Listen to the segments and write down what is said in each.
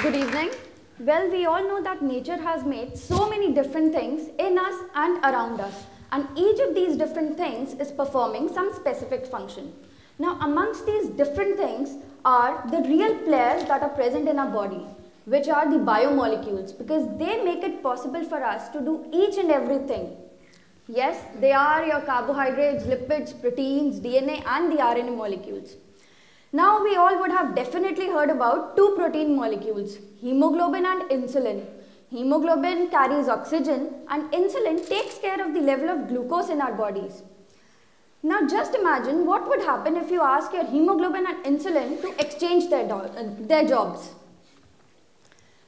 Good evening. Well, we all know that nature has made so many different things in us and around us, and each of these different things is performing some specific function. Now, amongst these different things are the real players that are present in our body, which are the biomolecules, because they make it possible for us to do each and everything. Yes, they are your carbohydrates, lipids, proteins, DNA, and the RNA molecules. Now, we all would have definitely heard about two protein molecules, hemoglobin and insulin. Hemoglobin carries oxygen and insulin takes care of the level of glucose in our bodies. Now, just imagine what would happen if you ask your hemoglobin and insulin to exchange their jobs.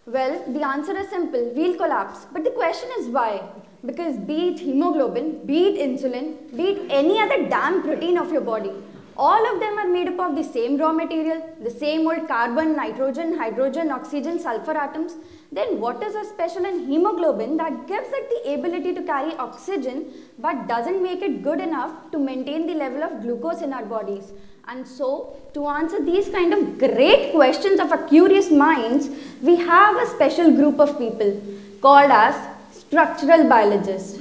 Well, the answer is simple, we'll collapse. But the question is why? Because be it hemoglobin, be it insulin, be it any other damn protein of your body, all of them are made up of the same raw material, the same old carbon, nitrogen, hydrogen, oxygen, sulfur atoms. Then what is so special in hemoglobin that gives it the ability to carry oxygen but doesn't make it good enough to maintain the level of glucose in our bodies? And so, to answer these kind of great questions of our curious minds, we have a special group of people called as structural biologists.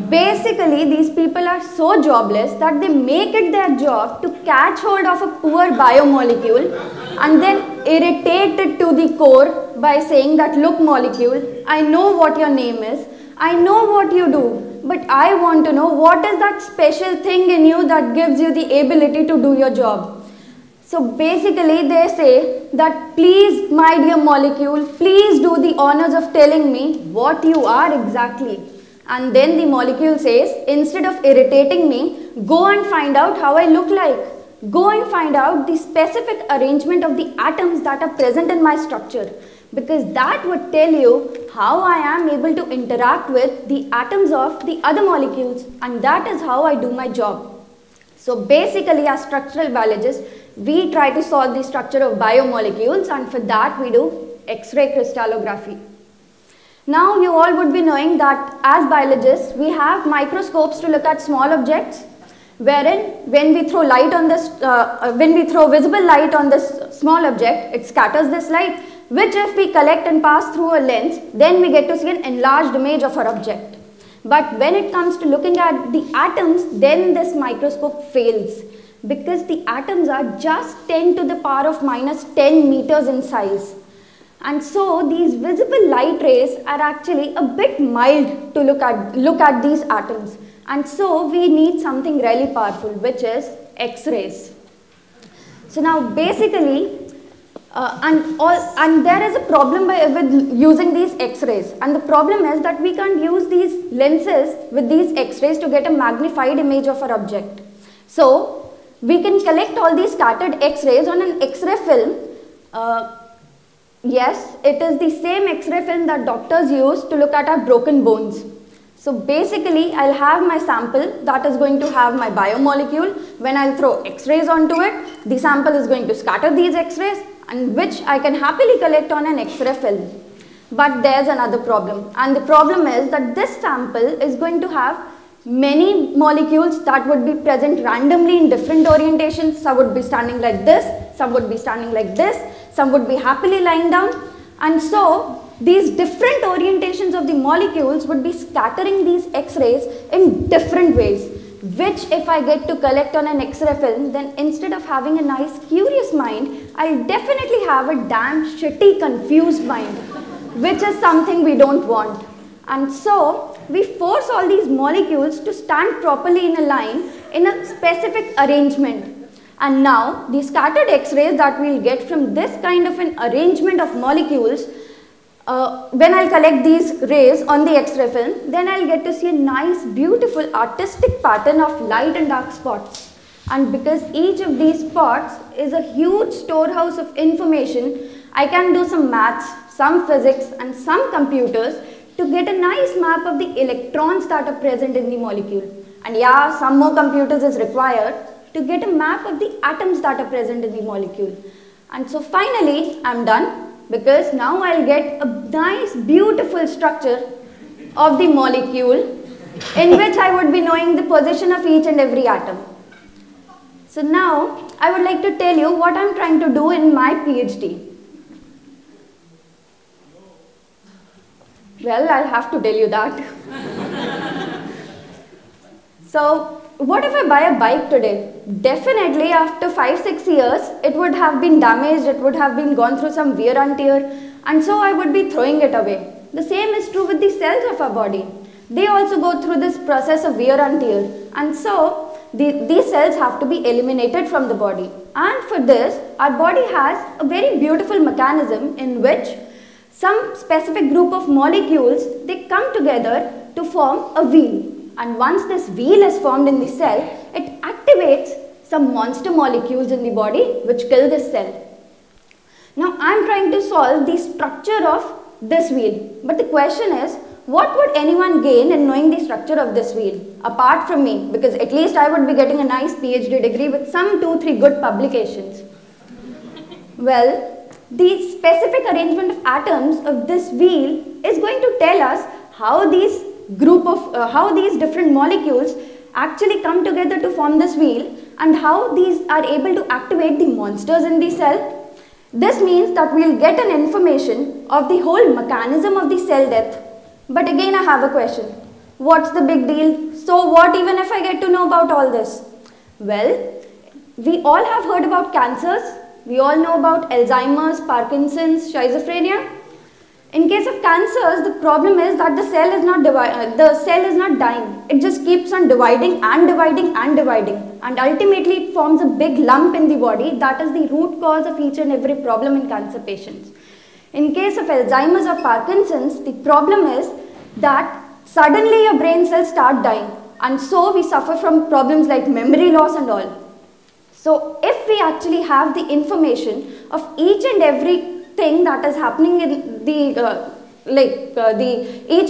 Basically, these people are so jobless that they make it their job to catch hold of a poor biomolecule and then irritate it to the core by saying that, look molecule, I know what your name is, I know what you do, but I want to know what is that special thing in you that gives you the ability to do your job. So basically they say that, please my dear molecule, please do the honors of telling me what you are exactly. And then the molecule says, instead of irritating me, go and find out how I look like. Go and find out the specific arrangement of the atoms that are present in my structure, because that would tell you how I am able to interact with the atoms of the other molecules, and that is how I do my job. So basically, as structural biologists, we try to solve the structure of biomolecules, and for that we do X-ray crystallography. Now you all would be knowing that as biologists, we have microscopes to look at small objects, wherein when we throw light on this, when we throw visible light on this small object, it scatters this light, which if we collect and pass through a lens, then we get to see an enlarged image of our object. But when it comes to looking at the atoms, then this microscope fails, because the atoms are just 10 to the power of minus 10 meters in size. And so these visible light rays are actually a bit mild to look at these atoms. And so we need something really powerful, which is X-rays. So now basically, and there is a problem with using these X-rays. And the problem is that we can't use these lenses with these X-rays to get a magnified image of our object. So we can collect all these scattered X-rays on an X-ray film. Yes, it is the same X-ray film that doctors use to look at our broken bones. So basically, I'll have my sample that is going to have my biomolecule. When I'll throw X-rays onto it, the sample is going to scatter these X-rays, and which I can happily collect on an X-ray film. But there's another problem, and the problem is that this sample is going to have many molecules that would be present randomly in different orientations. Some would be standing like this, some would be standing like this, some would be happily lying down, and so these different orientations of the molecules would be scattering these X-rays in different ways, which if I get to collect on an X-ray film, then instead of having a nice curious mind, I'll definitely have a damn shitty confused mind, which is something we don't want. And so we force all these molecules to stand properly in a line in a specific arrangement. And now, the scattered X-rays that we'll get from this kind of an arrangement of molecules, when I'll collect these rays on the X-ray film, then I'll get to see a nice, beautiful, artistic pattern of light and dark spots. And because each of these spots is a huge storehouse of information, I can do some maths, some physics, and some computers to get a nice map of the electrons that are present in the molecule. And yeah, some more computers is required to get a map of the atoms that are present in the molecule. And so finally, I'm done, because now I'll get a nice, beautiful structure of the molecule in which I would be knowing the position of each and every atom. So now, I would like to tell you what I'm trying to do in my PhD. Well, I'll have to tell you that. So, what if I buy a bike today? Definitely after 5-6 years, it would have been damaged, it would have been gone through some wear and tear, and so I would be throwing it away. The same is true with the cells of our body. They also go through this process of wear and tear, and so these cells have to be eliminated from the body. And for this, our body has a very beautiful mechanism in which some specific group of molecules, they come together to form a wheel. And once this wheel is formed in the cell, it activates some monster molecules in the body which kill this cell. Now I am trying to solve the structure of this wheel. But the question is, what would anyone gain in knowing the structure of this wheel? Apart from me, because at least I would be getting a nice PhD degree with some 2-3 good publications. Well, the specific arrangement of atoms of this wheel is going to tell us how these different molecules actually come together to form this wheel and how these are able to activate the monsters in the cell. This means that we will get an information of the whole mechanism of the cell death. But again I have a question. What's the big deal? So what even if I get to know about all this? Well, we all have heard about cancers. We all know about Alzheimer's, Parkinson's, schizophrenia. In case of cancers, the problem is that the cell is not dying. It just keeps on dividing and dividing and dividing. And ultimately it forms a big lump in the body that is the root cause of each and every problem in cancer patients. In case of Alzheimer's or Parkinson's, the problem is that suddenly your brain cells start dying. And so we suffer from problems like memory loss and all. So if we actually have the information of each and every thing that is happening in each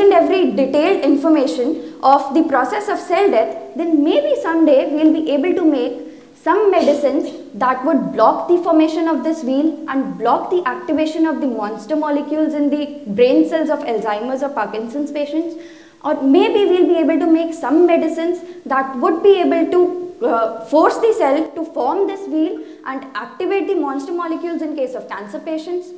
and every detailed information of the process of cell death, then maybe someday we will be able to make some medicines that would block the formation of this wheel and block the activation of the monster molecules in the brain cells of Alzheimer's or Parkinson's patients. Or maybe we will be able to make some medicines that would be able to force the cell to form this wheel and activate the monster molecules in case of cancer patients.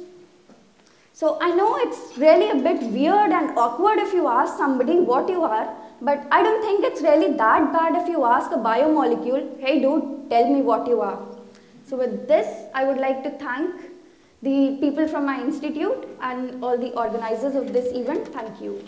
So I know it's really a bit weird and awkward if you ask somebody what you are, but I don't think it's really that bad if you ask a biomolecule, hey dude, tell me what you are. So with this, I would like to thank the people from my institute and all the organizers of this event. Thank you.